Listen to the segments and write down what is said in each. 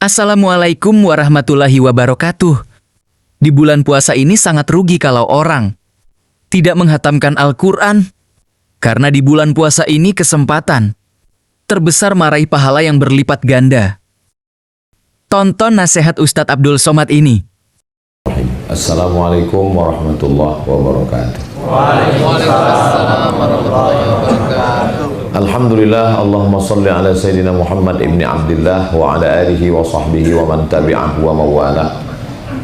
Assalamualaikum warahmatullahi wabarakatuh. Di bulan puasa ini sangat rugi kalau orang tidak menghatamkan Al-Quran. Karena di bulan puasa ini kesempatan terbesar meraih pahala yang berlipat ganda. Tonton nasihat Ustadz Abdul Somad ini. Assalamualaikum warahmatullahi wabarakatuh. Waalaikumsalam warahmatullahi wabarakatuh. Alhamdulillah, Allahumma salli ala Sayyidina Muhammad ibni Abdillah wa ala alihi wa sahbihi wa man tabi'ahu wa mawala.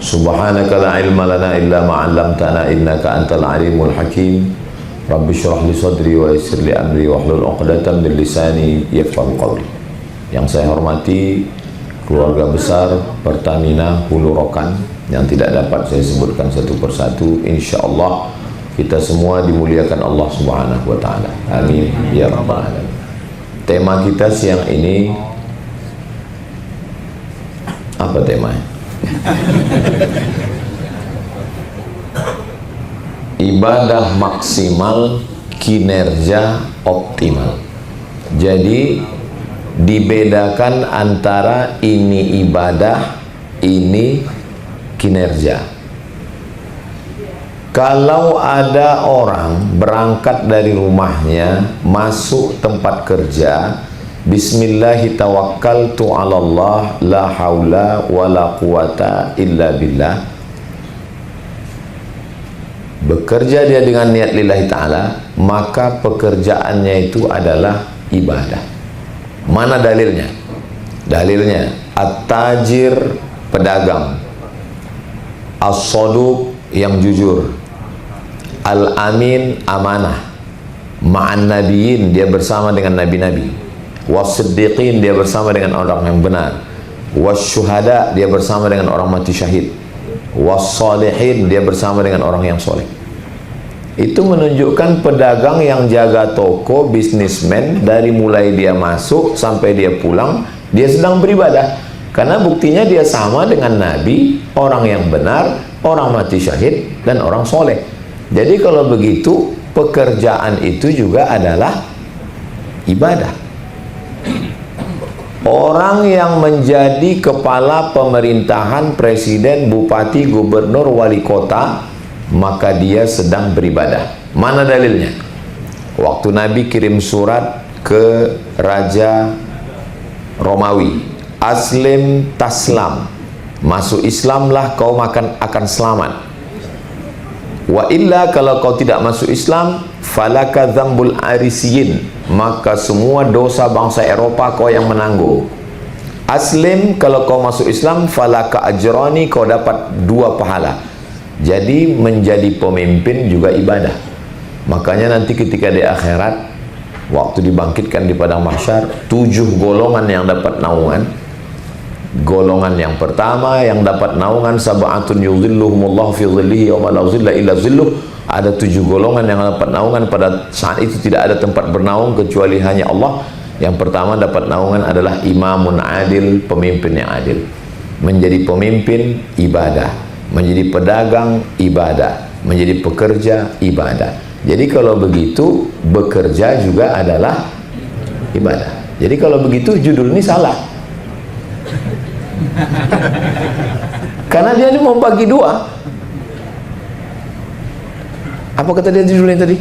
Subhanaka la ilma lana illa ma'allamtana innaka antal alimul hakim. Rabbi syrah li sadri wa yassir li amri wa hlul uqdatan min lisani yafqahu qawli. Yang saya hormati keluarga besar Pertamina Hulu Rokan yang tidak dapat saya sebutkan satu persatu, insyaallah kita semua dimuliakan Allah Subhanahu wa taala. Amin ya rabbal alamin. Tema kita siang ini apa temanya? Ibadah maksimal, kinerja optimal. Jadi dibedakan antara ini ibadah, ini kinerja. Kalau ada orang berangkat dari rumahnya masuk tempat kerja, bismillahi tawakkaltu 'alallah la haula wala quwata illa billah. Bekerja dia dengan niat lillahi ta'ala, maka pekerjaannya itu adalah ibadah. Mana dalilnya? Dalilnya at-tajir, pedagang, as-saduq, yang jujur, al-amin, amanah, ma'an nabiyin, dia bersama dengan nabi-nabi, was-siddiqin, dia bersama dengan orang yang benar, was-syuhada, dia bersama dengan orang mati syahid, was-salihin, dia bersama dengan orang yang soleh. Itu menunjukkan pedagang yang jaga toko, bisnismen, dari mulai dia masuk sampai dia pulang, dia sedang beribadah. Karena buktinya dia sama dengan nabi, orang yang benar, orang mati syahid, dan orang soleh. Jadi kalau begitu, pekerjaan itu juga adalah ibadah. Orang yang menjadi kepala pemerintahan, presiden, bupati, gubernur, wali kota, maka dia sedang beribadah. Mana dalilnya? Waktu Nabi kirim surat ke Raja Romawi, aslim taslam, masuk Islamlah kau akan selamat. Wa illa, kalau kau tidak masuk Islam, falaka dzambul arisiyin, maka semua dosa bangsa Eropa kau yang menanggung. Aslim, kalau kau masuk Islam, falaka ajrani, kau dapat 2 pahala. Jadi menjadi pemimpin juga ibadah. Makanya nanti ketika di akhirat, waktu dibangkitkan di padang mahsyar, 7 golongan yang dapat naungan. Golongan yang pertama yang dapat naungan, sab'atun yudhilluhumullahu fi dhillihi yawma la dhilla illa dhilluh. Ada 7 golongan yang dapat naungan, pada saat itu tidak ada tempat bernaung kecuali hanya Allah. Yang pertama dapat naungan adalah imamun adil, pemimpin yang adil. Menjadi pemimpin ibadah, menjadi pedagang ibadah, menjadi pekerja ibadah. Jadi kalau begitu, bekerja juga adalah ibadah. Jadi kalau begitu judul ini salah. Karena dia ini mau bagi 2. Apa kata dia judulnya tadi?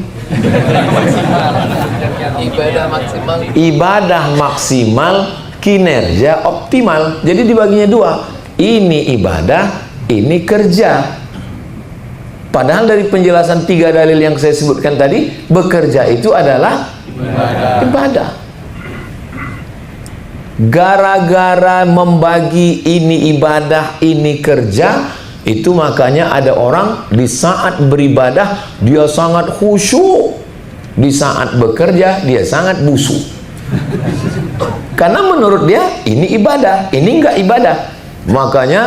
Ibadah maksimal. Ibadah maksimal, kinerja optimal. Jadi dibaginya 2. Ini ibadah, ini kerja. Padahal dari penjelasan 3 dalil yang saya sebutkan tadi, bekerja itu adalah ibadah. Gara-gara membagi ini ibadah, ini kerja, itu makanya ada orang di saat beribadah dia sangat khusyuk, di saat bekerja dia sangat busuk. Karena menurut dia ini ibadah, ini enggak ibadah. Makanya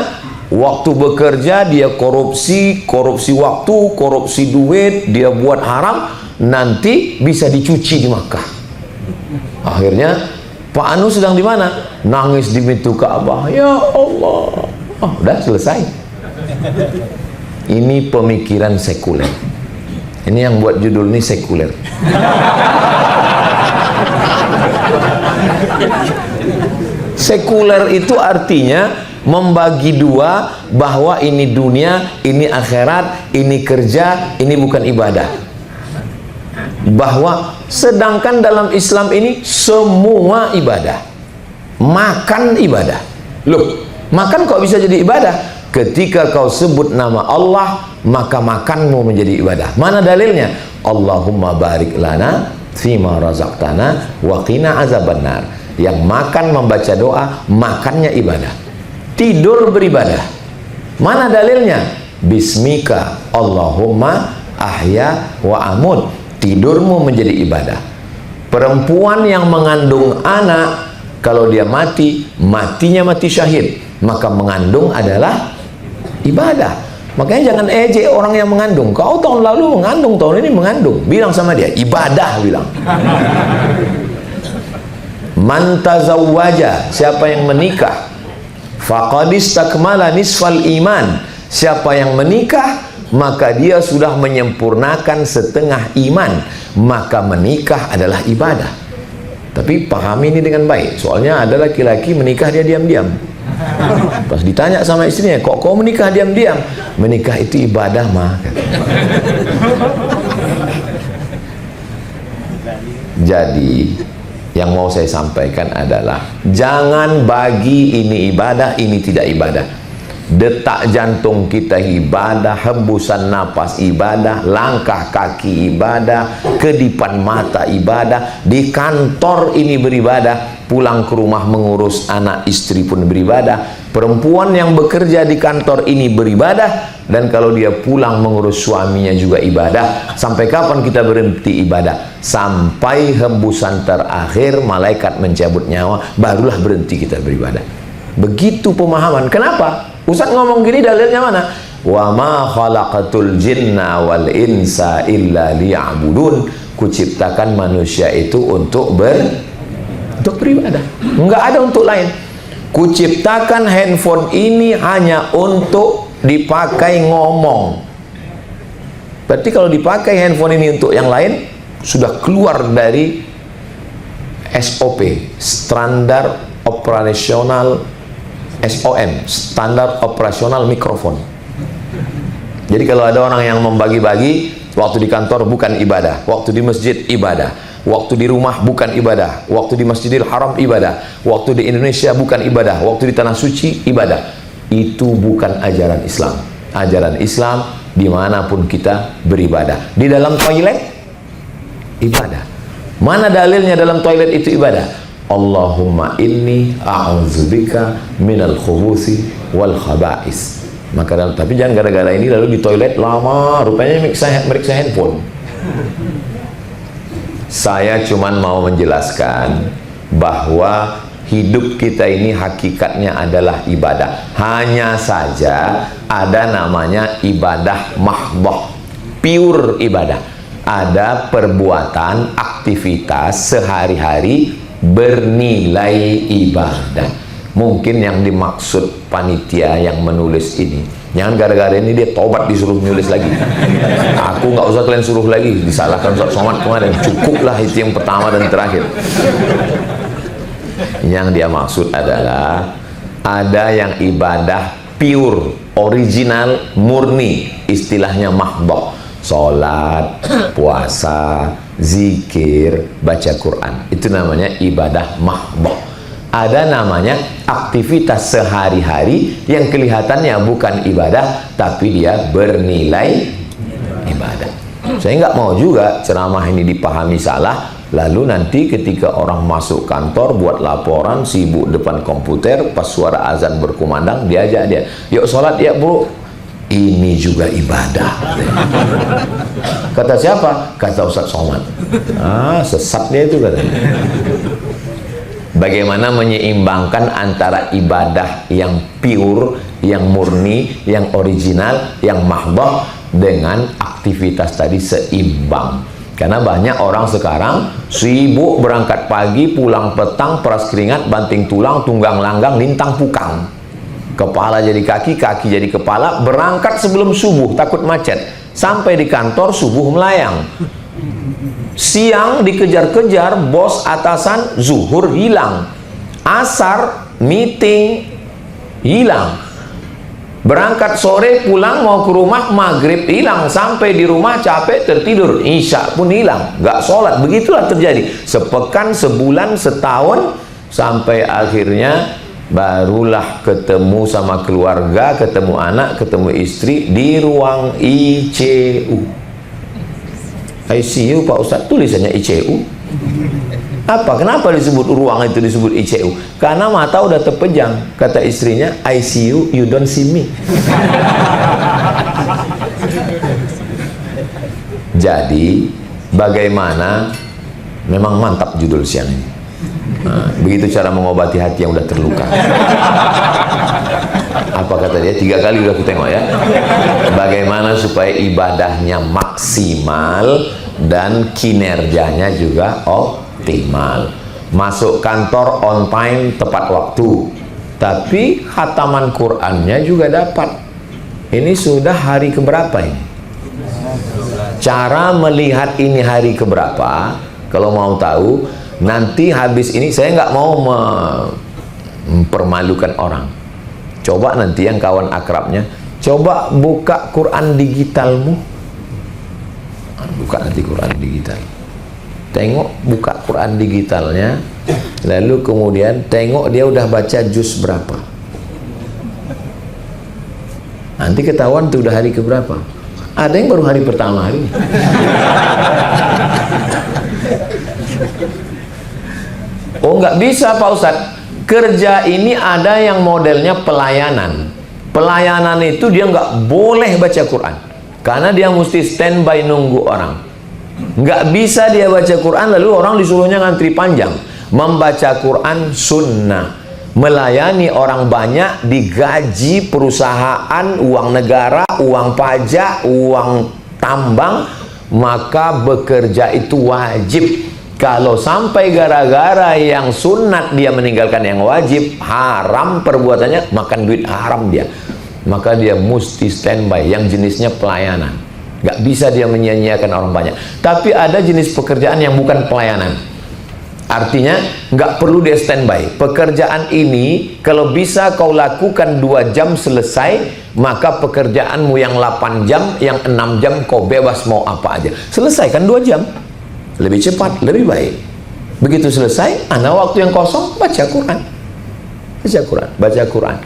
waktu bekerja dia korupsi waktu, korupsi duit, dia buat haram, nanti bisa dicuci di Makkah. Akhirnya Pak Anu sedang di mana? Nangis di pintu Ka'bah. Ya Allah. Oh, udah selesai. Ini pemikiran sekuler. Ini yang buat judul ini sekuler. Sekuler itu artinya membagi dua, bahwa ini dunia, ini akhirat, ini kerja, ini bukan ibadah. Bahwa sedangkan dalam Islam ini semua ibadah. Makan ibadah. Loh, makan kok bisa jadi ibadah? Ketika kau sebut nama Allah, maka makanmu menjadi ibadah. Mana dalilnya? Allahumma barik lana fima razaqtana wa qina azabannar. Yang makan membaca doa, makannya ibadah. Tidur beribadah. Mana dalilnya? Bismika Allahumma ahya wa amut. Tidurmu menjadi ibadah. Perempuan yang mengandung anak, kalau dia mati, matinya mati syahid, maka mengandung adalah ibadah. Makanya jangan ejek orang yang mengandung. Kau tahun lalu mengandung, tahun ini mengandung. Bilang sama dia, ibadah, bilang. Man tazawwaja, siapa yang menikah, faqad istakmala nisfal iman. Siapa yang menikah, maka dia sudah menyempurnakan setengah iman. Maka menikah adalah ibadah. Tapi pahami ini dengan baik. Soalnya ada laki-laki menikah dia diam-diam. Pas ditanya sama istrinya, kok kau menikah diam-diam? Menikah itu ibadah, mah. Jadi yang mau saya sampaikan adalah jangan bagi ini ibadah, ini tidak ibadah. Detak jantung kita ibadah, hembusan napas ibadah, langkah kaki ibadah, kedipan mata ibadah, di kantor ini beribadah, pulang ke rumah mengurus anak istri pun beribadah, perempuan yang bekerja di kantor ini beribadah, dan kalau dia pulang mengurus suaminya juga ibadah. Sampai kapan kita berhenti ibadah? Sampai hembusan terakhir malaikat mencabut nyawa, barulah berhenti kita beribadah. Begitu pemahaman. Kenapa? Ustaz ngomong gini, dalilnya mana? Wa ma khalaqatul jinna wal insa illa liya'budun. Kuciptakan manusia itu untuk beribadah. Enggak ada untuk lain. Kuciptakan handphone ini hanya untuk dipakai ngomong. Berarti kalau dipakai handphone ini untuk yang lain, sudah keluar dari SOP, standar operasional, SOM, standar operasional mikrofon. Jadi kalau ada orang yang membagi-bagi, waktu di kantor bukan ibadah, waktu di masjid ibadah, waktu di rumah bukan ibadah, waktu di Masjidil Haram ibadah, waktu di Indonesia bukan ibadah, waktu di tanah suci ibadah. Itu bukan ajaran Islam. Ajaran Islam dimanapun kita beribadah. Di dalam toilet ibadah. Mana dalilnya dalam toilet itu ibadah? Allahumma inni a'udzubika minal khubuthi wal khaba'is. Maka tapi jangan gara-gara ini lalu di toilet lama, rupanya meriksa handphone. Saya cuman mau menjelaskan bahwa hidup kita ini hakikatnya adalah ibadah. Hanya saja ada namanya ibadah mahdhah, pure ibadah. Ada perbuatan, aktivitas sehari-hari bernilai ibadah. Mungkin yang dimaksud panitia yang menulis ini, jangan gara-gara ini dia tobat disuruh menulis lagi. Aku nggak usah kalian suruh lagi, disalahkan Ustaz Somad kemarin. Cukuplah itu yang pertama dan terakhir. Yang dia maksud adalah ada yang ibadah pure, original, murni, istilahnya mahdhah. Salat, puasa, zikir, baca Quran, itu namanya ibadah mahdhah. Ada namanya aktivitas sehari-hari yang kelihatannya bukan ibadah, tapi dia bernilai ibadah. Saya nggak mau juga ceramah ini dipahami salah, lalu nanti ketika orang masuk kantor buat laporan, sibuk depan komputer, pas suara azan berkumandang, diajak dia, yuk sholat ya bro. Ini juga ibadah. Kata siapa? Kata Ustaz Somad. Sesat dia itu katanya. Bagaimana menyeimbangkan antara ibadah yang pure, yang murni, yang original, yang mahdhah dengan aktivitas tadi seimbang. Karena banyak orang sekarang sibuk berangkat pagi, pulang petang, peras keringat, banting tulang, tunggang langgang, lintang pukang. Kepala jadi kaki, kaki jadi kepala, berangkat sebelum subuh, takut macet. Sampai di kantor, subuh melayang. Siang dikejar-kejar, bos atasan, zuhur hilang. Asar meeting, hilang. Berangkat sore pulang mau ke rumah, maghrib hilang, sampai di rumah capek tertidur, isya pun hilang, nggak sholat. Begitulah terjadi sepekan, sebulan, setahun, sampai akhirnya barulah ketemu sama keluarga, ketemu anak, ketemu istri di ruang ICU. ICU Pak Ustadz, tulisannya ICU. Apa? Kenapa disebut ruang itu disebut ICU? Karena mata udah terpejam. Kata istrinya, I see you, you don't see me. Jadi, bagaimana? Memang mantap judul siang ini. Nah, begitu cara mengobati hati yang udah terluka. Apa kata dia? 3 kali udah aku tengok ya. Bagaimana supaya ibadahnya maksimal dan kinerjanya juga optimal. Masuk kantor on time, tepat waktu. Tapi khataman Qur'annya juga dapat. Ini sudah hari keberapa ini? Cara melihat ini hari keberapa, kalau mau tahu, nanti habis ini saya nggak mau mempermalukan orang. Coba nanti yang kawan akrabnya, coba buka Quran digitalmu. Buka nanti Quran digital. Tengok buka Quran digitalnya, lalu kemudian tengok dia udah baca juz berapa. Nanti ketahuan tuh udah hari keberapa. Ada yang baru hari pertama hari ini. Oh nggak bisa Pak Ustadz, kerja ini ada yang modelnya pelayanan. Pelayanan itu dia nggak boleh baca Quran, karena dia mesti standby nunggu orang. Nggak bisa dia baca Quran lalu orang disuruhnya ngantri panjang. Membaca Quran sunnah, melayani orang banyak, digaji perusahaan, uang negara, uang pajak, uang tambang, maka bekerja itu wajib. Kalau sampai gara-gara yang sunat dia meninggalkan yang wajib, haram perbuatannya, makan duit haram dia, maka dia mesti standby yang jenisnya pelayanan. Gak bisa dia menyia-nyiakan orang banyak. Tapi ada jenis pekerjaan yang bukan pelayanan, artinya nggak perlu dia standby. Pekerjaan ini kalau bisa kau lakukan 2 jam selesai, maka pekerjaanmu yang 8 jam, yang 6 jam kau bebas mau apa aja. Selesaikan 2 jam, lebih cepat, lebih baik. Begitu selesai, ada waktu yang kosong, baca Quran. Baca Quran, baca Quran.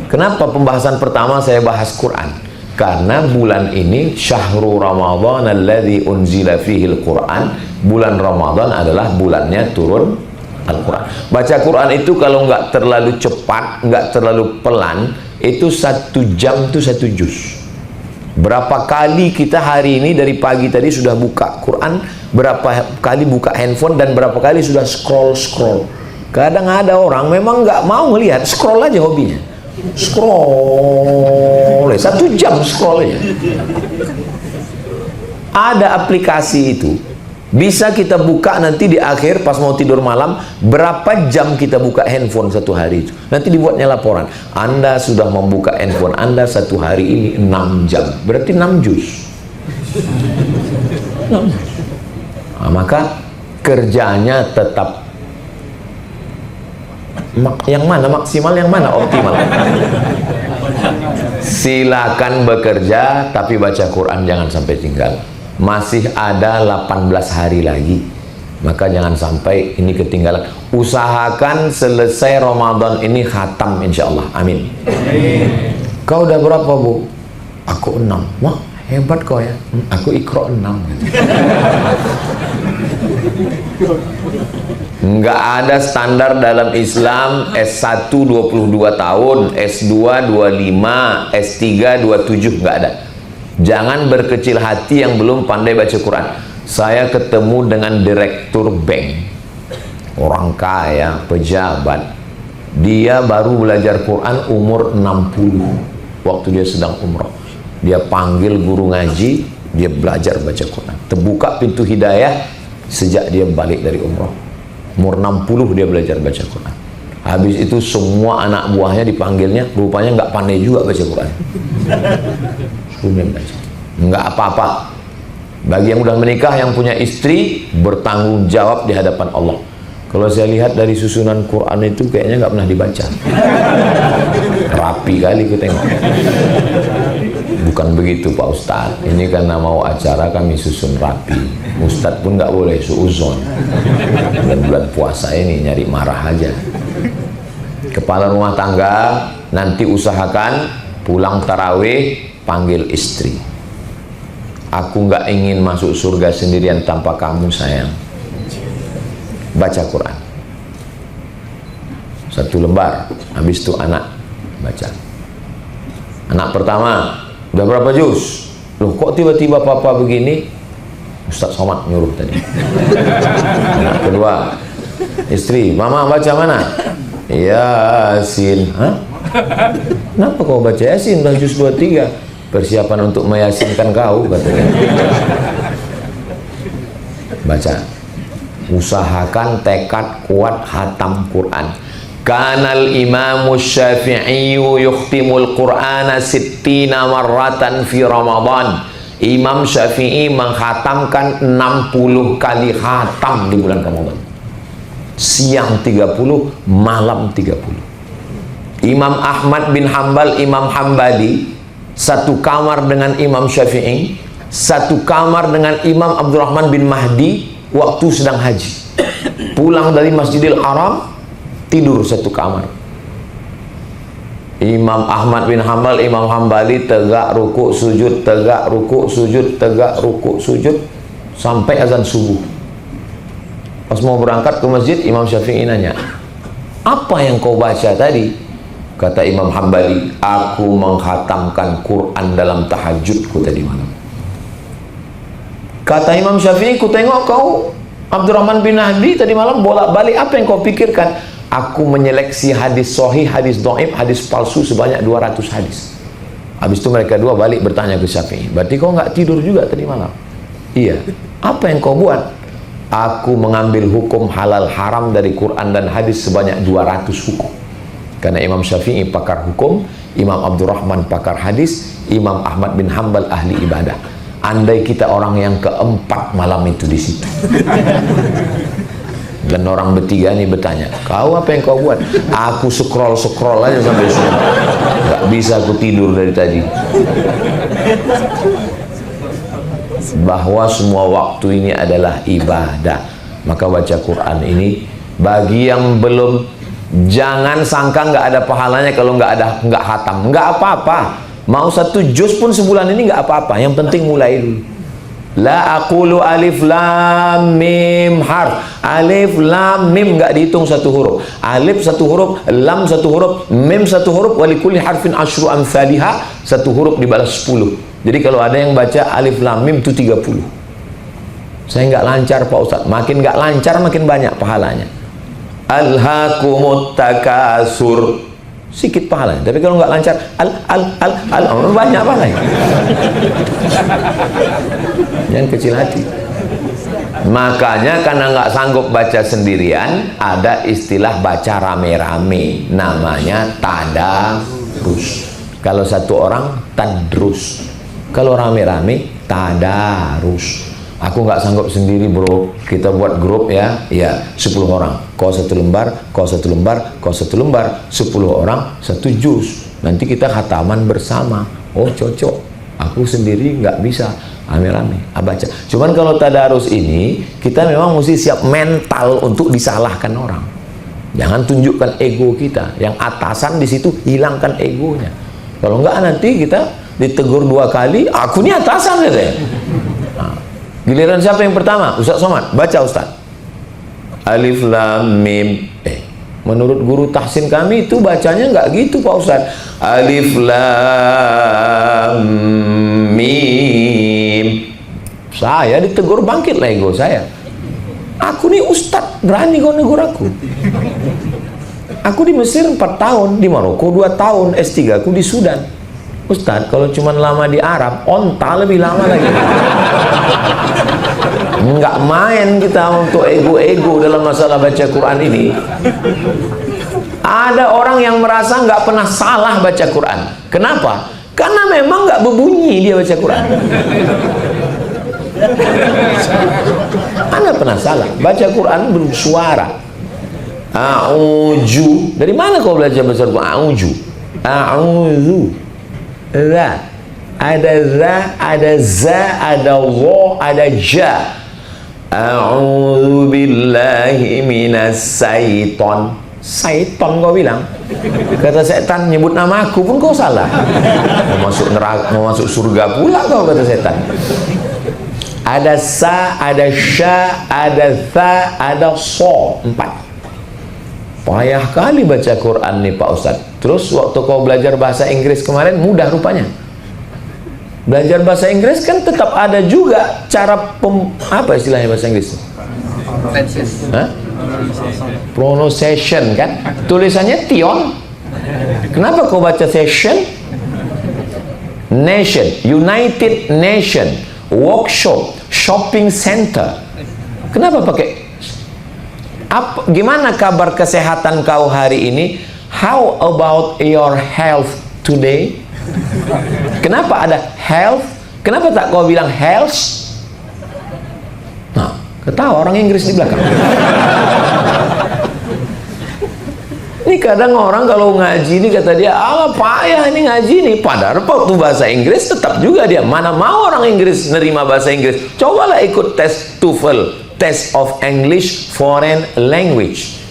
Kenapa pembahasan pertama saya bahas Quran? Karena bulan ini syahrul Ramadan alladzi unzila fihil Quran. Bulan Ramadan adalah bulannya turun Al-Quran. Baca Quran itu kalau nggak terlalu cepat, nggak terlalu pelan, itu 1 jam itu 1 juz. Berapa kali kita hari ini dari pagi tadi sudah buka Quran, berapa kali buka handphone, dan berapa kali sudah scroll. Kadang ada orang memang nggak mau melihat, scroll aja hobinya, scroll 1 jam scroll aja. Ada aplikasi itu bisa kita buka nanti di akhir pas mau tidur malam, berapa jam kita buka handphone 1 hari itu. Nanti dibuatnya laporan, Anda sudah membuka handphone Anda 1 hari ini 6 jam. Berarti 6 juz. Nah, maka kerjanya tetap yang mana maksimal, yang mana optimal. Silakan bekerja, tapi baca Quran jangan sampai tinggal. Masih ada 18 hari lagi, maka jangan sampai ini ketinggalan. Usahakan selesai Ramadan ini khatam insyaallah. Amin. Kau udah berapa Bu? Aku 6. Wah hebat kau ya. Aku Iqra 6. Nggak ada standar dalam Islam S1 22 tahun, S2 25, S3 27, nggak ada. Jangan berkecil hati yang belum pandai baca Quran. Saya ketemu dengan direktur bank, orang kaya, pejabat. Dia baru belajar Quran umur 60, waktu dia sedang umroh. Dia panggil guru ngaji, dia belajar baca Quran. Terbuka pintu hidayah sejak dia balik dari umroh. Umur 60 dia belajar baca Quran. Habis itu semua anak buahnya dipanggilnya, rupanya nggak pandai juga baca Quran. Nggak apa-apa. Bagi yang udah menikah, yang punya istri, bertanggung jawab di hadapan Allah. Kalau saya lihat dari susunan Quran itu kayaknya nggak pernah dibaca. Rapi kali ku tengok. Bukan begitu Pak Ustadz. Ini karena mau acara kami susun rapi. Ustadz pun nggak boleh suuzon. Bulan puasa ini nyari marah aja. Kepala rumah tangga nanti usahakan pulang tarawih panggil istri. Aku nggak ingin masuk surga sendirian tanpa kamu sayang. Baca Quran 1 lembar, habis itu anak baca. Anak pertama udah berapa juz? Loh kok tiba-tiba papa begini? Ustaz Somad nyuruh tadi. Anak kedua, istri, mama baca mana? Yasin. Hah? Kenapa kau baca Yasin? Udah juz 23. Persiapan untuk meyasinkan kau katanya. Baca. Usahakan tekad kuat hatam Quran. Kanal Imam Syafi'i yukhtimul Qur'ana 60 marratan fi Ramadan. Imam Syafi'i menghatamkan 60 kali hatam di bulan Ramadan. Siang 30, malam 30. Imam Ahmad bin Hambal, Imam Hambali satu kamar dengan Imam Syafi'i, satu kamar dengan Imam Abdurrahman bin Mahdi waktu sedang haji. Pulang dari Masjidil Haram, tidur satu kamar. Imam Ahmad bin Hambal, Imam Hambali tegak rukuk sujud, tegak rukuk sujud, tegak rukuk sujud sampai azan subuh. Pas mau berangkat ke masjid, Imam Syafi'i nanya, apa yang kau baca tadi? Kata Imam Hambali, aku menghatamkan Quran dalam tahajudku tadi malam. Kata Imam Syafi'i, ku tengok kau Abdurrahman bin Mahdi tadi malam bolak-balik, apa yang kau pikirkan? Aku menyeleksi hadis sahih, hadis dhaif, hadis palsu sebanyak 200 hadis. Habis itu mereka dua balik bertanya ke Syafi'i, berarti kau nggak tidur juga tadi malam? Iya. Apa yang kau buat? Aku mengambil hukum halal haram dari Quran dan hadis sebanyak 200 hukum. Karena Imam Syafi'i pakar hukum, Imam Abdurrahman pakar hadis, Imam Ahmad bin Hambal ahli ibadah. Andai kita orang yang keempat malam itu di situ. Dan orang bertiga ini bertanya, kau apa yang kau buat? Aku scroll aja sampai sini. Gak bisa aku tidur dari tadi. Bahwa semua waktu ini adalah ibadah. Maka baca Quran ini bagi yang belum, jangan sangka nggak ada pahalanya kalau nggak hatam. Nggak apa-apa. Mau 1 juz pun sebulan ini nggak apa-apa. Yang penting mulai dulu. La aqulu alif lam mim harf. Alif lam mim nggak dihitung 1 huruf. Alif 1 huruf, lam 1 huruf, mim 1 huruf, walikulli harfin asyru amsalihah, 1 huruf dibalas 10. Jadi kalau ada yang baca alif lam mim itu 30. Saya nggak lancar Pak Ustadz. Makin nggak lancar makin banyak pahalanya. Alhaakumut takasur, sikit pahalanya. Tapi kalau nggak lancar banyak pahalanya. Jangan kecil hati. Makanya karena nggak sanggup baca sendirian, ada istilah baca rame-rame, namanya tadarus. Kalau satu orang tadrus, kalau rame-rame tadarus. Aku nggak sanggup sendiri bro, kita buat grup ya, 10 orang, kau 1 lembar, kau 1 lembar, kau 1 lembar, 10 orang 1 juz, nanti kita khataman bersama. Oh cocok, aku sendiri nggak bisa, rame-rame baca. Cuman kalau tadarus ini kita memang mesti siap mental untuk disalahkan orang. Jangan tunjukkan ego kita, yang atasan di situ hilangkan egonya. Kalau nggak nanti kita ditegur 2 kali, aku ini atasan katanya. Giliran siapa yang pertama? Ustaz Somad, baca Ustaz. Alif lam mim. Menurut guru tahsin kami itu bacanya nggak gitu Pak Ustaz. Alif lam mim. Saya ditegur, bangkit lah ego saya. Aku nih Ustaz, berani kau negur aku. Aku di Mesir 4 tahun, di Maroko 2 tahun, S3 aku di Sudan. Ustadz, kalau cuma lama di Arab, onta lebih lama lagi. Nggak main kita untuk ego-ego dalam masalah baca Quran ini. Ada orang yang merasa nggak pernah salah baca Quran. Kenapa? Karena memang nggak berbunyi dia baca Quran. Anda pernah salah. Baca Quran bersuara. A'uju. Dari mana kau belajar bahasa Arab? A'uju. A'udzu. Za. Ada za, ada za, ada wa, ada ja. A'udzu billahi minas syaiton. Syaiton kau bilang. Kata setan nyebut nama aku pun kau salah. Mau masuk neraka, mau masuk surga pula kau, kata setan. Ada sa, ada sya, ada tha, ada so. 4. Payah kali baca Quran nih Pak Ustadz. Terus waktu kau belajar bahasa Inggris kemarin mudah rupanya. Belajar bahasa Inggris kan tetap ada juga cara apa istilahnya bahasa Inggris? Tenses. Hah? Pronunciation kan? Tulisannya tion. Kenapa kau baca session? Nation, United Nation, workshop, shopping center. Kenapa pakai? Gimana kabar kesehatan kau hari ini? How about your health today? Kenapa ada health? Kenapa tak kau bilang health? Nah, ketawa orang Inggris di belakang. Ini kadang orang kalau ngaji ini kata dia, "Allah payah ini ngaji nih." Padahal waktu bahasa Inggris tetap juga dia. Mana mau orang Inggris nerima bahasa Inggris? Cobalah ikut tes TOEFL, Test of English Foreign Language.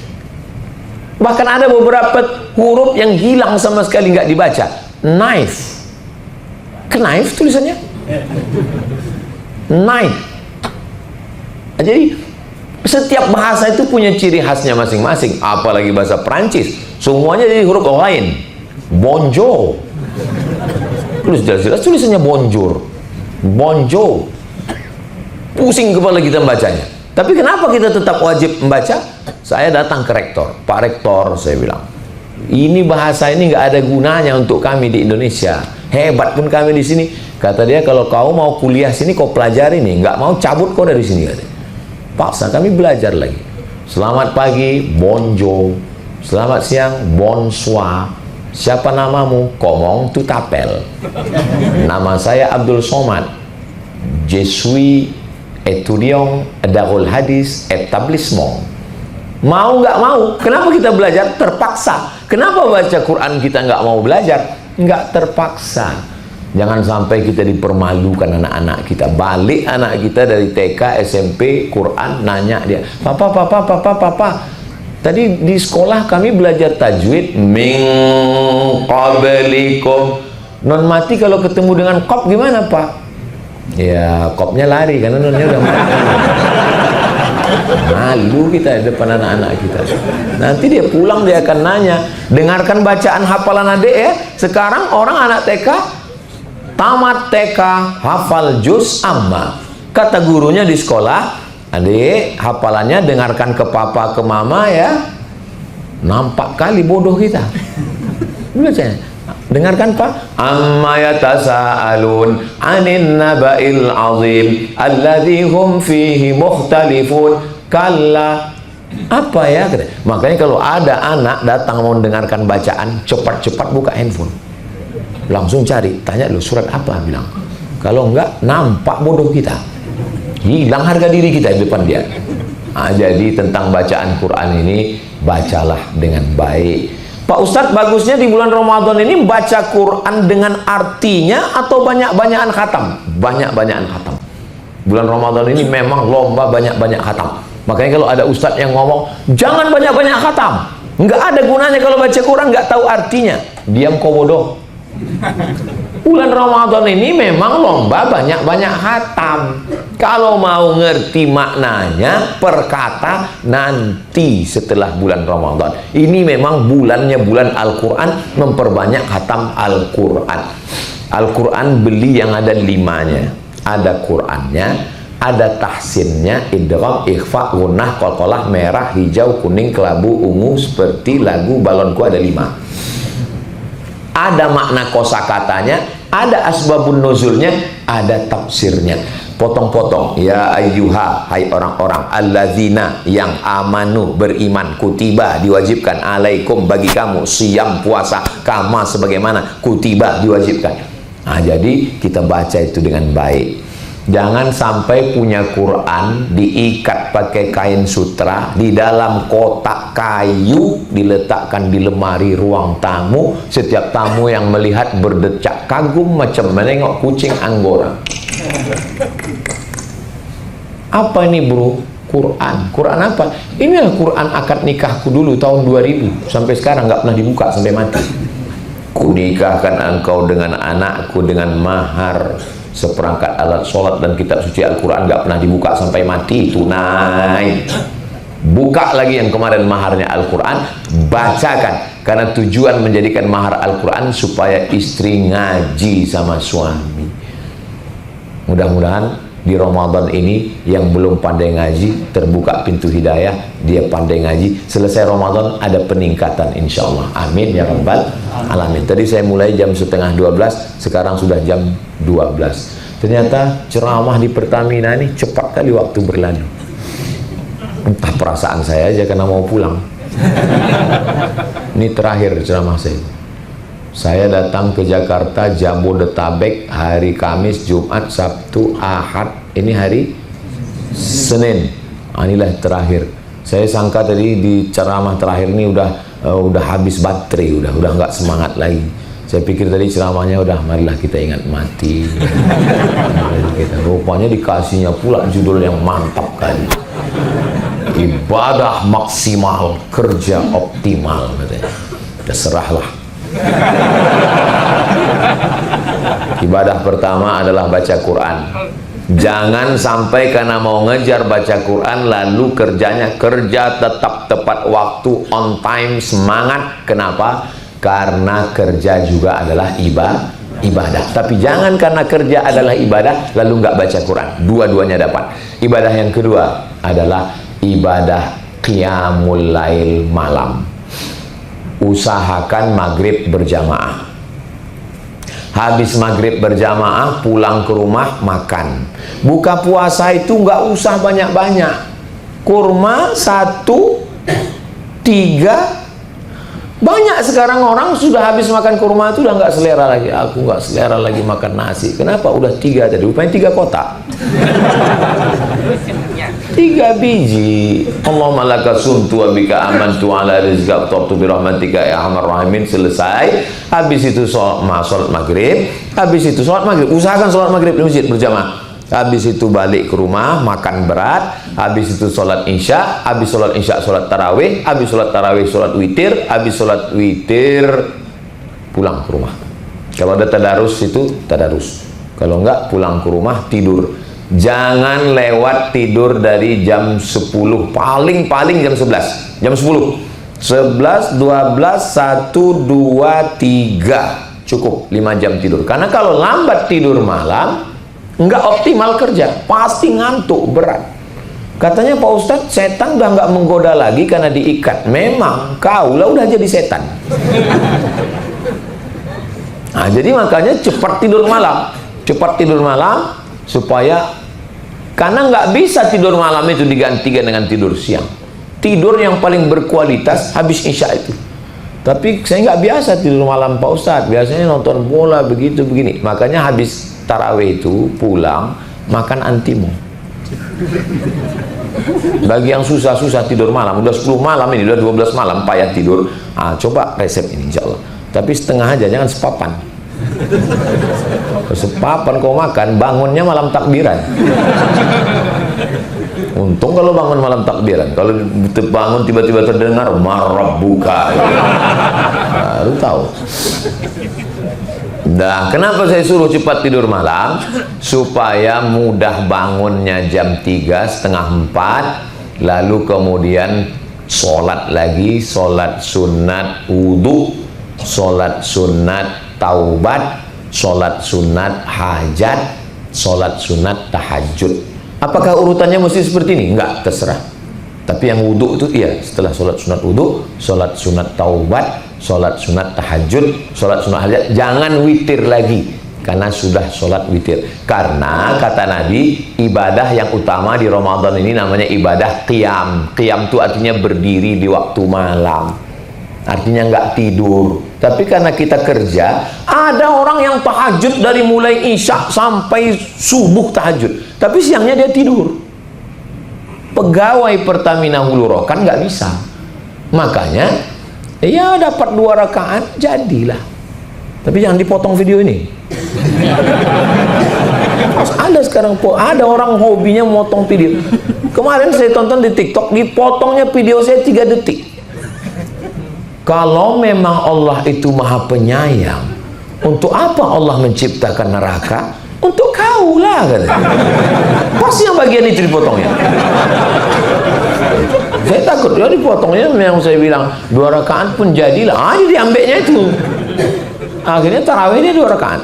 Bahkan ada beberapa huruf yang hilang sama sekali nggak dibaca. Knife, knife tulisannya knife. Jadi setiap bahasa itu punya ciri khasnya masing-masing. Apalagi bahasa Prancis, semuanya jadi huruf lain. Bonjour, terus jelas-jelas tulisannya bonjour, bonjour. Pusing kepala kita membacanya. Tapi kenapa kita tetap wajib membaca? Saya datang ke rektor, Pak Rektor, saya bilang, ini bahasa ini nggak ada gunanya untuk kami di Indonesia. Hebat pun kami di sini. Kata dia, kalau kau mau kuliah sini, kau pelajari nih. Nggak mau cabut kau dari sini. Katanya. Paksa kami belajar lagi. Selamat pagi, bonjour. Selamat siang, bonsoir. Siapa namamu? Komong tutapel. Nama saya Abdul Somad. Je suis étudiant Darul Hadis Etablissement. Mau nggak mau, kenapa kita belajar? Terpaksa. Kenapa baca Quran kita nggak mau belajar? Nggak terpaksa. Jangan sampai kita dipermalukan anak-anak kita. Balik anak kita dari TK, SMP, Quran, nanya dia, Papa, tadi di sekolah kami belajar tajwid. Min qablikum. Non mati kalau ketemu dengan kop gimana Pak? Ya kopnya lari karena nonnya udah mati. Malu kita di depan anak-anak kita. Nanti dia pulang dia akan nanya, dengarkan bacaan hafalan adik ya. Sekarang orang anak TK tamat TK hafal juz amma. Kata gurunya di sekolah, adik hafalannya dengarkan ke papa ke mama ya. Nampak kali bodoh kita. Bacanya. Dengarkan Pak. Amma yatasaalun 'anil naba'il 'azim alladzi hum fihi mukhtalifun. Kalla. Apa ya? Makanya kalau ada anak datang mau mendengarkan bacaan, cepat-cepat buka handphone. Langsung cari, tanya lu surat apa bilang. Kalau enggak nampak bodoh kita. Hilang harga diri kita di depan dia. Nah, jadi tentang bacaan Quran ini bacalah dengan baik. Pak Ustadz, bagusnya di bulan Ramadan ini baca Quran dengan artinya atau banyak-banyakan khatam? Banyak-banyakan khatam. Bulan Ramadan ini memang lomba banyak-banyak khatam. Makanya kalau ada Ustadz yang ngomong, jangan banyak-banyak khatam. Nggak ada gunanya kalau baca Quran nggak tahu artinya. Diam kau bodoh. Bulan Ramadan ini memang lomba banyak-banyak khatam. Kalau mau ngerti maknanya, perkata nanti setelah bulan Ramadan. Ini memang bulannya bulan Al-Quran, memperbanyak khatam Al-Quran. Al-Quran beli yang ada 5-nya. Ada Qurannya, ada tahsinnya, idgham, ikhfa, gunnah, qalqalah, merah, hijau, kuning, kelabu, ungu, seperti lagu balonku ada 5. Ada makna kosakatanya, ada asbabun nuzulnya, ada tafsirnya. Potong-potong. Ya ayyuha, hai orang-orang alladzina yang amanu, beriman, kutiba, diwajibkan, alaikum, bagi kamu, siyam, puasa, kama sebagaimana, kutiba, diwajibkan. Nah, jadi kita baca itu dengan baik. Jangan sampai punya Quran diikat pakai kain sutra di dalam kotak kayu, diletakkan di lemari ruang tamu. Setiap tamu yang melihat berdecak kagum macam menengok kucing Anggora. Apa ini bro? Quran. Quran apa? Inilah Quran akad nikahku dulu tahun 2000 sampai sekarang nggak pernah dibuka sampai mati. Kunikahkan engkau dengan anakku dengan mahar seperangkat alat sholat dan kitab suci Al-Quran, nggak pernah dibuka sampai mati, tunai. Buka lagi yang kemarin maharnya Al-Quran, bacakan, karena tujuan menjadikan mahar Al-Quran supaya istri ngaji sama suami. Mudah-mudahan di Ramadan ini yang belum pandai ngaji terbuka pintu hidayah, dia pandai ngaji. Selesai Ramadan ada peningkatan insya Allah. Amin ya rabbal alamin. Tadi saya mulai jam setengah 12, sekarang sudah jam 12. Ternyata ceramah di Pertamina ini cepat kali waktu berlalu. Entah perasaan saya aja karena mau pulang. Ini terakhir ceramah saya. Saya datang ke Jakarta, Jabodetabek, hari Kamis, Jumat, Sabtu, Ahad. Ini hari Senin. Inilah terakhir. Saya sangka tadi di ceramah terakhir ini udah habis baterai, udah nggak semangat lagi. Saya pikir tadi ceramahnya udah marilah kita ingat mati. Rupanya dikasihnya pula judul yang mantap kali. Ibadah maksimal, kerja optimal, katanya. Terserahlah. Ibadah pertama adalah baca Quran. Jangan sampai karena mau ngejar baca Quran lalu kerjanya kerja tetap tepat waktu, on time, semangat. Kenapa? Karena kerja juga adalah ibadah. Tapi jangan karena kerja adalah ibadah lalu nggak baca Quran. Dua-duanya dapat. Ibadah yang kedua adalah ibadah qiyamul lail malam. Usahakan maghrib berjamaah. Habis maghrib berjamaah pulang ke rumah makan. Buka puasa itu nggak usah banyak-banyak. Kurma 1, 3. Banyak sekarang orang sudah habis makan kurma itu udah nggak selera lagi. Aku nggak selera lagi makan nasi. Kenapa? Udah 3 tadi. Rupanya 3 kotak. 3 biji. Allahumma laka sumtu wa bika amantu ala rizqa aftartu bi rahmatika ya arhamar rahimin. Selesai. Habis itu sholat maghrib. Habis itu sholat maghrib. Usahakan sholat maghrib di masjid berjamaah. Habis itu balik ke rumah makan berat. Habis itu sholat isya. Habis sholat isya sholat tarawih. Habis sholat tarawih sholat witir. Habis sholat witir pulang ke rumah. Kalau ada tadarus itu tadarus. Kalau enggak pulang ke rumah tidur. Jangan lewat tidur dari jam 10. Paling jam 11. Jam 10. 11, 12, 1, 2, 3. Cukup 5 jam tidur. Karena kalau lambat tidur malam nggak optimal kerja, pasti ngantuk berat. Katanya Pak Ustadz, setan udah nggak menggoda lagi karena diikat. Memang kau lah udah jadi setan. Nah, jadi makanya cepat tidur malam supaya, karena nggak bisa tidur malam itu digantikan dengan tidur siang. Tidur yang paling berkualitas habis isya itu. Tapi saya nggak biasa tidur malam Pak Ustadz, biasanya nonton bola begini. Makanya habis tarawih itu pulang makan antimo. Bagi yang susah tidur malam, udah 10 malam ini, udah 12 malam payah tidur. Coba resep ini insya Allah. Tapi setengah aja, jangan sepapan. Sepapan kau makan, bangunnya malam takbiran. Untung kalau bangun malam takbiran. Kalau bangun tiba-tiba terdengar marabbuka, baru tahu. Nah, kenapa saya suruh cepat tidur malam? Supaya mudah bangunnya jam 3, setengah 4. Lalu kemudian sholat lagi, sholat sunat wudu, sholat sunat taubat, sholat sunat hajat, sholat sunat tahajud. Apakah urutannya mesti seperti ini? Enggak, terserah. Tapi yang wudu itu iya, setelah sholat sunat wudu, sholat sunat taubat, sholat sunat tahajud, sholat sunat hajat. Jangan witir lagi, karena sudah sholat witir. Karena kata Nabi, ibadah yang utama di Ramadan ini namanya ibadah qiyam. Qiyam itu artinya berdiri di waktu malam, artinya nggak tidur. Tapi karena kita kerja, Ada orang yang tahajud dari mulai isya sampai subuh tahajud, tapi siangnya dia tidur. Pegawai Pertamina Hulu Rokan nggak bisa. Makanya ya dapat 2 rakaat jadilah. Tapi jangan dipotong video ini. Ada sekarang ada orang hobinya motong video. Kemarin saya tonton di TikTok, dipotongnya video saya 3 detik. Kalau memang Allah itu Maha Penyayang, untuk apa Allah menciptakan neraka? Untuk kau lah, katanya. Pasti yang bagian itu dipotongnya. Saya takut ya dipotongnya. Yang saya bilang 2 rakaat pun jadilah. Diambilnya itu. Akhirnya tarawihnya 2 rakaat.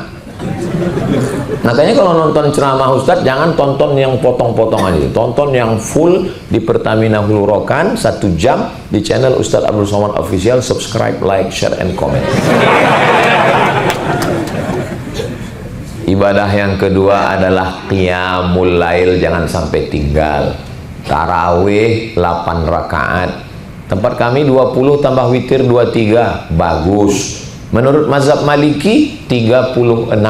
Makanya kalau nonton ceramah Ustadz, jangan tonton yang potong-potongan itu. Tonton yang full di Pertamina Hulu Rokan 1 jam di channel Ustadz Abdul Somad Official. Subscribe, like, share, and comment. Ibadah yang kedua adalah qiyamul lail, jangan sampai tinggal. Tarawih 8 rakaat. Tempat kami 20 tambah witir 23, bagus. Menurut mazhab Maliki 36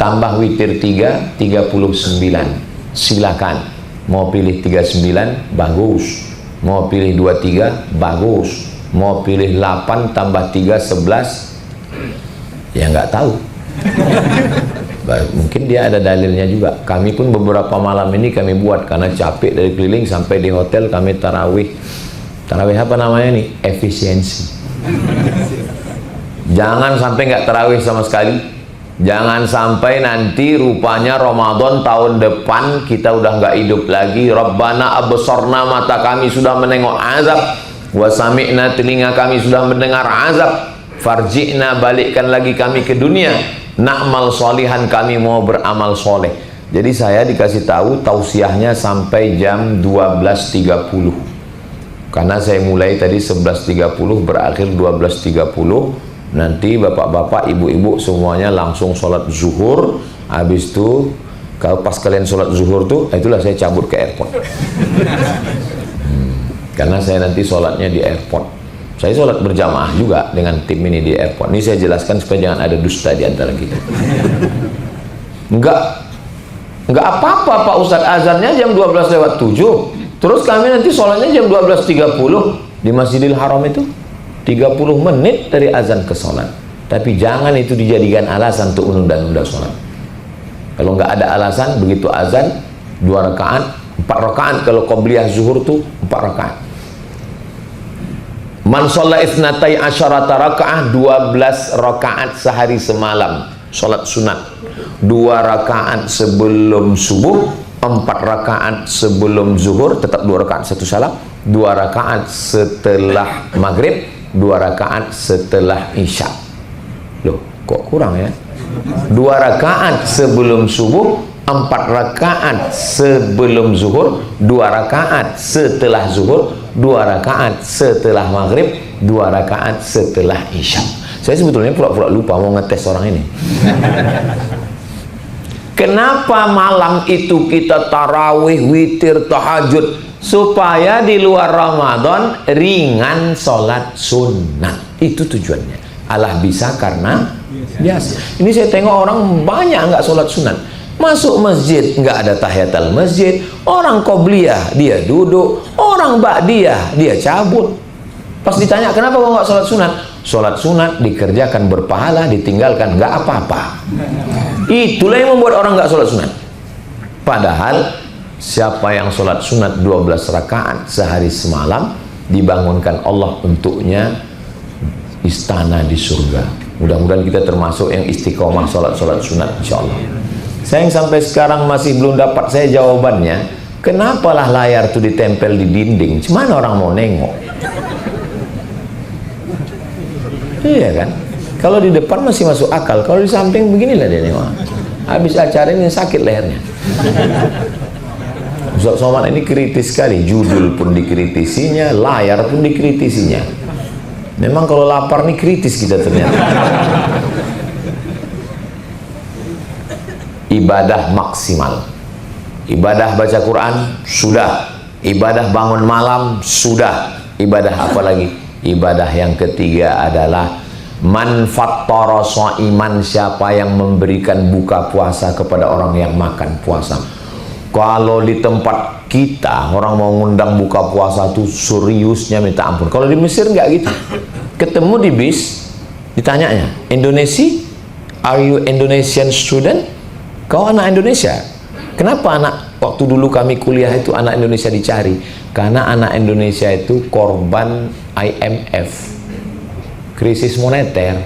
tambah witir 3, 39. Silakan. Mau pilih 39, bagus. Mau pilih 23, bagus. Mau pilih 8 tambah 3, 11, ya nggak tahu. Mungkin dia ada dalilnya juga. Kami pun beberapa malam ini kami buat karena capek dari keliling sampai di hotel kami tarawih. Tarawih apa namanya nih? Efisiensi. Jangan sampai nggak tarawih sama sekali. Jangan sampai nanti rupanya Ramadan tahun depan kita udah nggak hidup lagi. Rabbana absorna, mata kami sudah menengok azab. Wa sami'na, telinga kami sudah mendengar azab. Farji'na, balikkan lagi kami ke dunia. Na'mal solihan, kami mau beramal soleh. Jadi saya dikasih tahu tausiahnya sampai jam 12.30. Karena saya mulai tadi 11.30 berakhir 12.30. Nanti bapak-bapak, ibu-ibu semuanya langsung sholat zuhur. Habis itu kalau pas kalian sholat zuhur tuh, itulah saya cabut ke airport. Karena saya nanti sholatnya di airport. Saya sholat berjamaah juga dengan tim ini di airport. Ini saya jelaskan supaya jangan ada dusta di antara kita. Enggak apa-apa Pak Ustadz, azannya jam 12:07. Terus kami nanti sholatnya jam 12.30 di Masjidil Haram itu. 30 menit dari azan ke sholat. Tapi jangan itu dijadikan alasan untuk menunda-nunda sholat. Kalau nggak ada alasan, begitu azan 2 rakaat, 4 rakaat. Kalau qobliyah zuhur tuh 4 rakaat. Man sholla itsnatai asyarata rakaat, 12 rakaat sehari semalam sholat sunat. 2 rakaat sebelum subuh, 4 rakaat sebelum zuhur, tetap 2 rakaat 1 salam. 2 rakaat setelah maghrib, 2 rakaat setelah isya. Loh, kok kurang ya? 2 rakaat sebelum subuh, 4 rakaat sebelum zuhur, 2 rakaat setelah zuhur, 2 rakaat setelah maghrib, 2 rakaat setelah isya. Saya sebetulnya pura-pura lupa mau ngetes orang ini. Kenapa malam itu kita tarawih, witir, tahajud? Supaya di luar Ramadan ringan sholat sunnah. Itu tujuannya. Allah bisa karena biasa. Ini saya tengok orang banyak nggak sholat sunat. Masuk masjid nggak ada tahiyatul masjid. Orang qobliyah dia duduk. Orang ba'diyah dia cabut. Pas ditanya kenapa kok nggak sholat sunat? Sholat sunat dikerjakan berpahala, ditinggalkan nggak apa-apa. Itulah yang membuat orang nggak sholat sunat. Padahal siapa yang sholat sunat 12 rakaat sehari semalam, dibangunkan Allah untuknya istana di surga. Mudah-mudahan kita termasuk yang istiqomah sholat-sholat sunat insyaallah. Saya yang sampai sekarang masih belum dapat saya jawabannya, kenapalah layar itu ditempel di dinding? Cuman orang mau nengok. Iya kan? Kalau di depan masih masuk akal, kalau di samping beginilah dia nengok. Habis acara ini sakit lehernya. Ustaz Somad ini kritis sekali, judul pun dikritisinya, layar pun dikritisinya. Memang kalau lapar nih kritis kita ternyata. Ibadah maksimal, ibadah baca Quran sudah, ibadah bangun malam sudah, ibadah apa lagi? Ibadah yang ketiga adalah Man fattara sha'iman, siapa yang memberikan buka puasa kepada orang yang makan puasa. Kalau di tempat kita orang mau ngundang buka puasa tuh seriusnya minta ampun. Kalau di Mesir nggak gitu. Ketemu di bis, ditanyanya, Indonesia, are you Indonesian student? Kau anak Indonesia? Kenapa anak? Waktu dulu kami kuliah itu anak Indonesia dicari, karena anak Indonesia itu korban IMF, krisis moneter,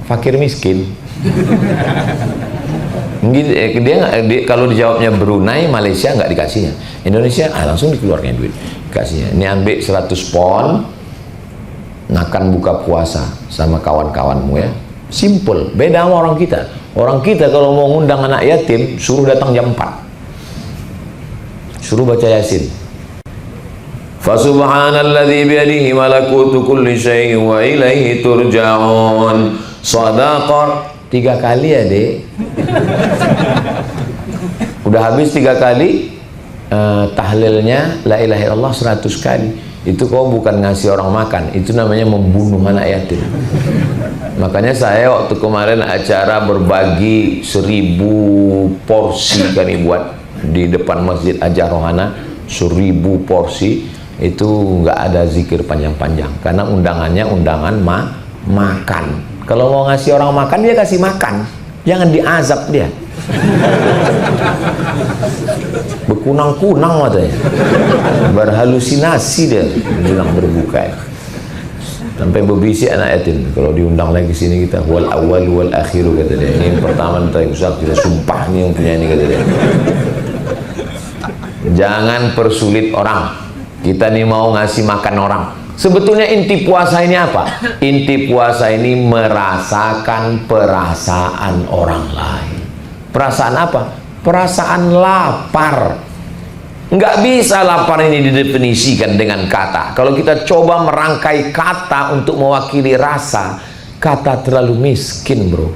fakir miskin. Kalau dijawabnya Brunei, Malaysia nggak dikasihnya. Indonesia langsung dikeluarkan duit, kasihnya. Ini ambil 100 pon, makan buka puasa sama kawan-kawanmu ya. Simple, beda sama orang kita. Orang kita kalau mau ngundang anak yatim, suruh datang jam 4, suruh baca Yasin. Fasubhanalladzi biyadihi malakutu kulli syai'in wa ilaihi turja'un. Shadaqah 3 kali ya, Dek. Udah habis 3 kali, tahlilnya la ilaha illallah 100 kali. Itu kau bukan ngasih orang makan, itu namanya membunuh anak yatim. Makanya saya waktu kemarin acara berbagi 1000 porsi kami buat di depan Masjid Ajar Rohana, 1000 porsi, itu nggak ada zikir panjang-panjang karena undangannya undangan makan. Kalau mau ngasih orang makan, dia kasih makan, jangan diazab dia. Berkunang-kunang matanya, berhalusinasi dia bilang berbuka. Sampai berbisik anak yatim, kalau diundang lagi sini kita wal awal wal akhiru, kata dia. Ini yang pertama, nanti Ustaz kita sumpah nih yang punya ini, kata dia. Jangan persulit orang. Kita nih mau ngasih makan orang. Sebetulnya inti puasa ini apa? Inti puasa ini merasakan perasaan orang lain. Perasaan apa? Perasaan lapar. Nggak bisa lapar ini didefinisikan dengan kata. Kalau kita coba merangkai kata untuk mewakili rasa, kata terlalu miskin, bro.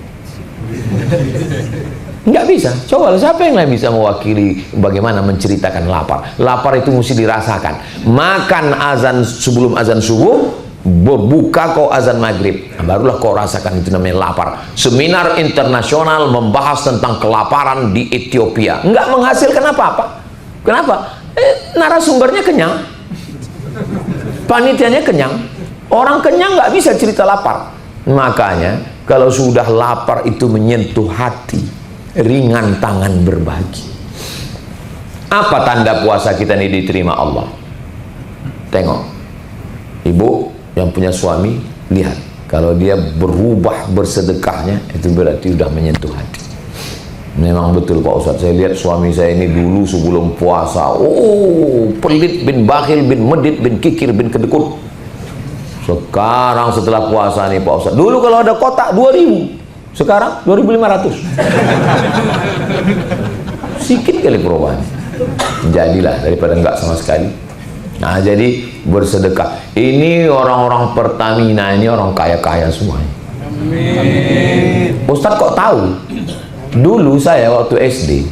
Nggak bisa. Coba siapa yang lain bisa mewakili bagaimana menceritakan lapar? Lapar itu mesti dirasakan. Makan azan sebelum azan subuh, berbuka kau azan maghrib, barulah kau rasakan, itu namanya lapar. Seminar internasional membahas tentang kelaparan di Ethiopia, nggak menghasilkan apa-apa. Kenapa? Narasumbernya kenyang, panitianya kenyang, orang kenyang nggak bisa cerita lapar. Makanya kalau sudah lapar itu menyentuh hati, ringan tangan berbagi. Apa tanda puasa kita ini diterima Allah? Tengok, ibu yang punya suami, lihat kalau dia berubah bersedekahnya, itu berarti sudah menyentuh hati. Memang betul Pak Ustadz, saya lihat suami saya ini dulu sebelum puasa, pelit bin bakhil bin medit bin kikir bin kedekut. Sekarang setelah puasa nih Pak Ustadz, dulu kalau ada kotak 2000, sekarang 2500. Sikit kali perubahan. Jadilah daripada enggak sama sekali. Nah, jadi bersedekah. Ini orang-orang Pertamina ini orang kaya-kaya semuanya. Amin. Ustadz kok tahu? Dulu saya waktu SD,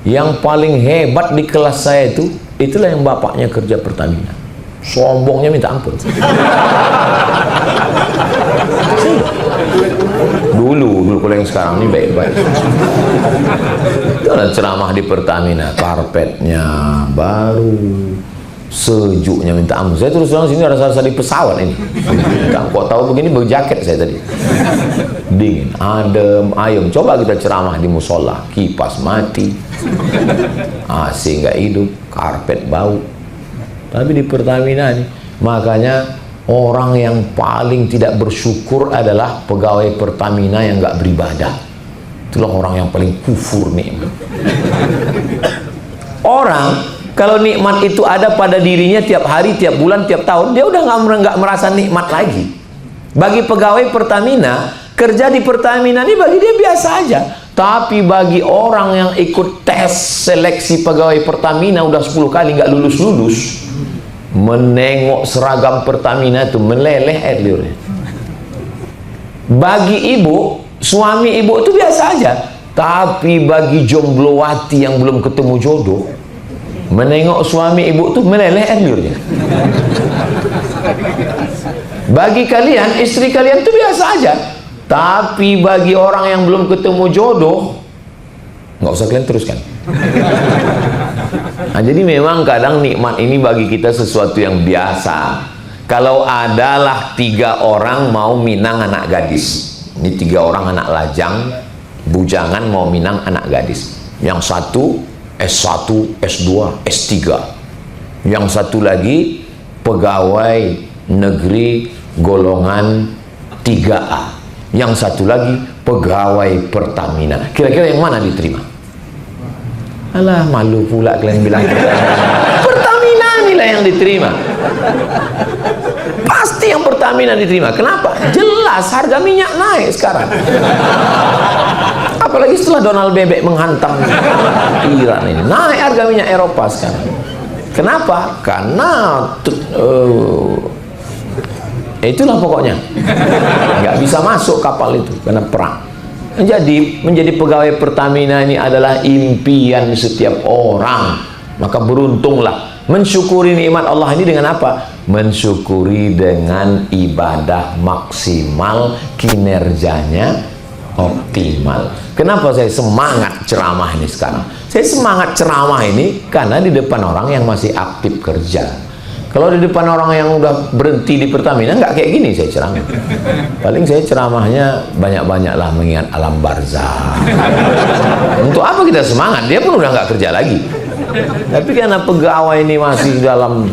yang paling hebat di kelas saya itu, itulah yang bapaknya kerja Pertamina. Sombongnya minta ampun. Dulu kalau yang sekarang ini baik-baik. Kalau ceramah di Pertamina, karpetnya baru, sejuknya minta ampun. Saya terus terang sini rasa-rasa di pesawat ini. Kok tahu begini berjaket saya tadi. Dingin, adem, ayem. Coba kita ceramah di musola, kipas mati, AC nggak hidup, karpet bau. Tapi di Pertamina nih, makanya orang yang paling tidak bersyukur adalah pegawai Pertamina yang nggak beribadah. Itulah orang yang paling kufur nikmat. Orang kalau nikmat itu ada pada dirinya tiap hari, tiap bulan, tiap tahun, dia udah nggak merasa nikmat lagi. Bagi pegawai Pertamina, kerja di Pertamina ini bagi dia biasa aja. Tapi bagi orang yang ikut tes seleksi pegawai Pertamina udah 10 kali nggak lulus-lulus, menengok seragam Pertamina itu meleleh air liurnya. Bagi ibu, suami ibu itu biasa aja. Tapi bagi jomblowati yang belum ketemu jodoh, menengok suami ibu itu meleleh air liurnya. Bagi kalian, istri kalian itu biasa aja. Tapi bagi orang yang belum ketemu jodoh, nggak usah kalian teruskan. Nah, jadi memang kadang nikmat ini bagi kita sesuatu yang biasa. Kalau adalah 3 orang mau minang anak gadis, ini 3 orang anak lajang, bujangan mau minang anak gadis. Yang satu S1, S2, S3. Yang satu lagi pegawai negeri golongan 3A. Yang satu lagi pegawai Pertamina. Kira-kira yang mana diterima? Alah, malu pula kalian bilang Pertamina inilah yang diterima. Pasti yang Pertamina diterima. Kenapa? Jelas harga minyak naik sekarang. Apalagi setelah Donald Bebek menghantam Iran ini, naik harga minyak Eropa sekarang. Kenapa? Karena itulah pokoknya nggak bisa masuk kapal itu karena perang. Jadi menjadi pegawai Pertamina ini adalah impian setiap orang. Maka beruntunglah. Mensyukuri nikmat Allah ini dengan apa? Mensyukuri dengan ibadah maksimal, kinerjanya optimal. Kenapa saya semangat ceramah ini sekarang? Saya semangat ceramah ini karena di depan orang yang masih aktif kerja. Kalau di depan orang yang udah berhenti di Pertamina, nggak kayak gini saya ceramah. Paling saya ceramahnya banyak-banyaklah mengingat alam barzah. Untuk apa kita semangat? Dia pun udah nggak kerja lagi. Tapi karena pegawai ini masih dalam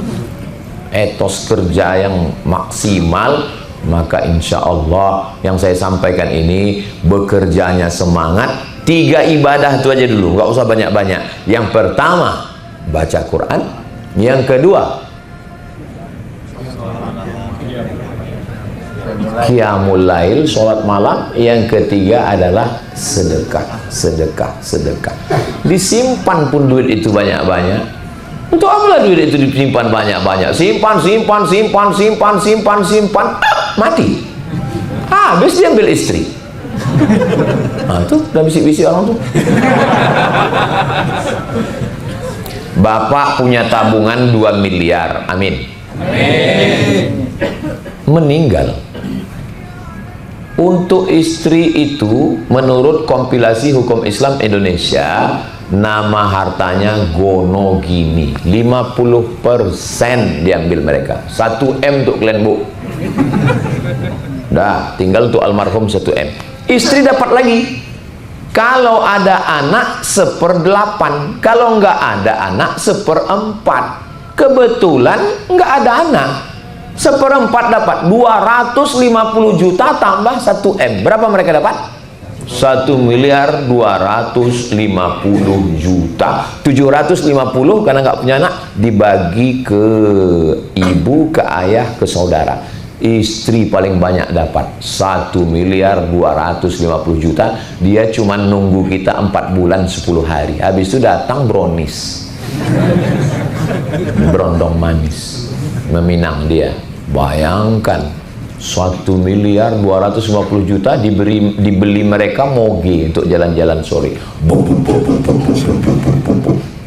etos kerja yang maksimal, maka insya Allah yang saya sampaikan ini bekerjanya semangat. 3 ibadah itu aja dulu, nggak usah banyak-banyak. Yang pertama baca Quran, yang kedua qiyamul lail, sholat malam, yang ketiga adalah sedekah. Disimpan pun duit itu banyak-banyak. Untuk apalah duit itu disimpan banyak-banyak? Simpan, mati. Habis diambil istri. Nah, itu udah bisik-bisik orang tuh. Bapak punya tabungan 2 miliar, amin. Meninggal. Untuk istri itu menurut kompilasi hukum Islam Indonesia, nama hartanya gono gini, 50% diambil mereka. 1M untuk kalian bu. Dah, tinggal untuk almarhum 1M. Istri dapat lagi. Kalau ada anak 1/8, kalau nggak ada anak 1/4. Kebetulan nggak ada anak, 1/4 dapat 250 juta tambah 1M. Berapa mereka dapat? 1.250.000.000. 750 karena nggak punya anak dibagi ke ibu, ke ayah, ke saudara. Istri paling banyak dapat 1.250.000.000. Dia cuma nunggu kita 4 bulan 10 hari. Habis itu datang brownies, berondong manis, meminang dia. Bayangkan 1.250.000.000 dibeli mereka moge untuk jalan-jalan sore.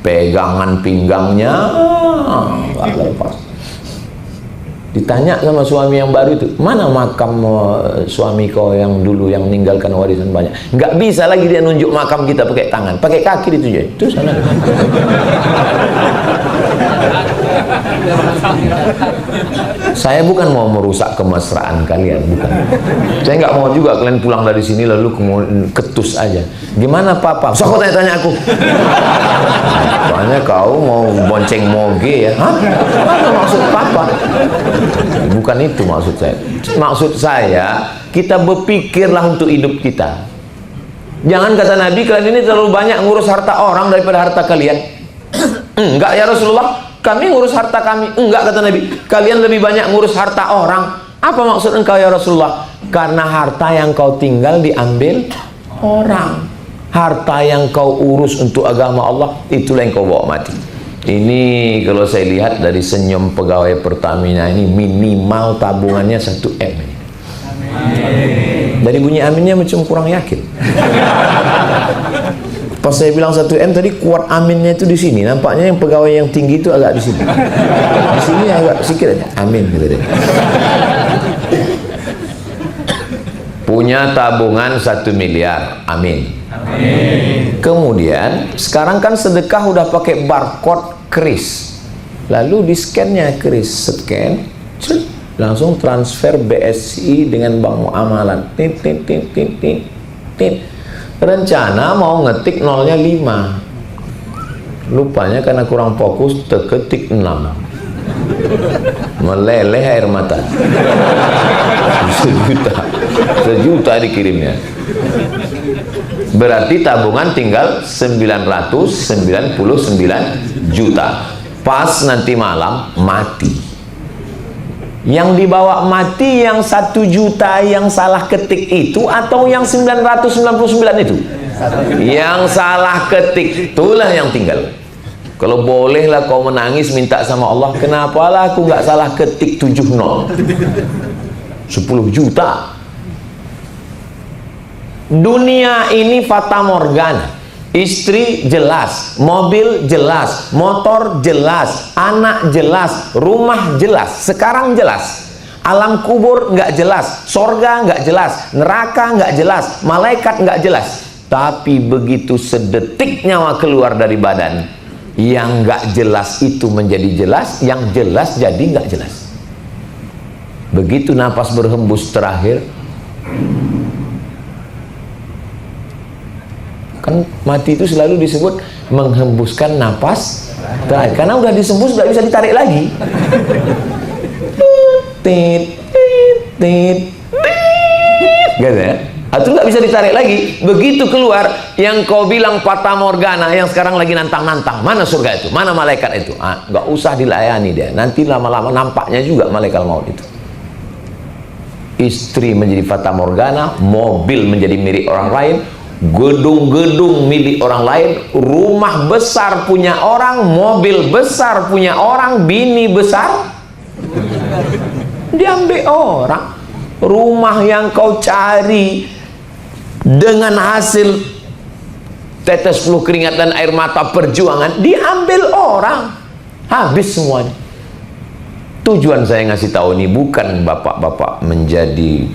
Pegangan pinggangnya nggak lepas. Ditanya sama suami yang baru itu, mana makam suami kau yang dulu yang meninggalkan warisan banyak? Nggak bisa lagi dia nunjuk makam kita pakai tangan, pakai kaki itu aja. Itu sana. Saya bukan mau merusak kemesraan kalian, bukan. Saya nggak mau juga kalian pulang dari sini lalu ketus aja. Gimana papa? So kau tanya-tanya aku. Soalnya kau mau bonceng moge ya? Hah? Apa maksud papa? Bukan itu maksud saya. Maksud saya, kita berpikirlah untuk hidup kita. Jangan kata Nabi, kalian ini terlalu banyak ngurus harta orang daripada harta kalian. Enggak ya Rasulullah, kami ngurus harta kami. Enggak kata Nabi, kalian lebih banyak ngurus harta orang. Apa maksud engkau ya Rasulullah? Karena harta yang kau tinggal diambil orang. Harta yang kau urus untuk agama Allah, itulah yang kau bawa mati. Ini kalau saya lihat dari senyum pegawai Pertamina ini, minimal tabungannya 1M. Dari bunyi aminnya macam kurang yakin. Pas saya bilang 1M tadi, kuat aminnya itu di sini. Nampaknya yang pegawai yang tinggi itu agak di sini. Di sini agak sedikit aja. Amin gitu deh. Punya tabungan 1 miliar, amin. Kemudian sekarang kan sedekah udah pakai barcode kris, lalu di scannya kris, scan, langsung transfer BSI dengan bank amalan. Rencana mau ngetik nolnya 5, lupanya karena kurang fokus terketik 6, meleleh air mata. sejuta dikirimnya. Berarti tabungan tinggal 999 juta. Pas nanti malam mati. Yang dibawa mati yang 1 juta yang salah ketik itu atau yang 999 itu? Yang salah ketik itulah yang tinggal. Kalau bolehlah kau menangis minta sama Allah, kenapalah aku nggak salah ketik 70, 10 juta. Dunia ini fata morgana. Istri jelas, mobil jelas, motor jelas, anak jelas, rumah jelas. Sekarang jelas. Alam kubur nggak jelas, sorga nggak jelas, neraka nggak jelas, malaikat nggak jelas. Tapi begitu sedetik nyawa keluar dari badan, yang nggak jelas itu menjadi jelas, yang jelas jadi nggak jelas. Begitu napas berhembus terakhir, kan mati itu selalu disebut menghembuskan napas terakhir, karena udah disembus nggak bisa ditarik lagi. Gitu ya, itu nggak bisa ditarik lagi. Begitu keluar, yang kau bilang fata morgana, yang sekarang lagi nantang-nantang, mana surga itu, mana malaikat itu, nggak usah dilayani dia, nanti lama-lama nampaknya juga malaikat maut itu. Istri menjadi fata morgana, mobil menjadi milik orang lain, gedung-gedung milik orang lain, rumah besar punya orang, mobil besar punya orang, bini besar diambil orang. Rumah yang kau cari dengan hasil tetes peluh keringat dan air mata perjuangan diambil orang, habis semuanya. Tujuan saya ngasih tahu ini bukan bapak-bapak menjadi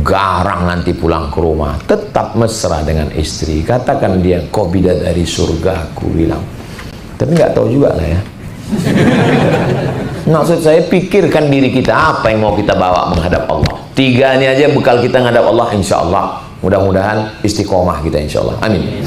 garang nanti pulang ke rumah. Tetap mesra dengan istri, katakan dia kau bidadari surga, aku bilang. Tapi nggak tahu juga lah ya. Maksud saya, pikirkan diri kita, apa yang mau kita bawa menghadap Allah. 3 ini aja bekal kita menghadap Allah, insya Allah. Mudah-mudahan istiqomah kita, insya Allah. Amin.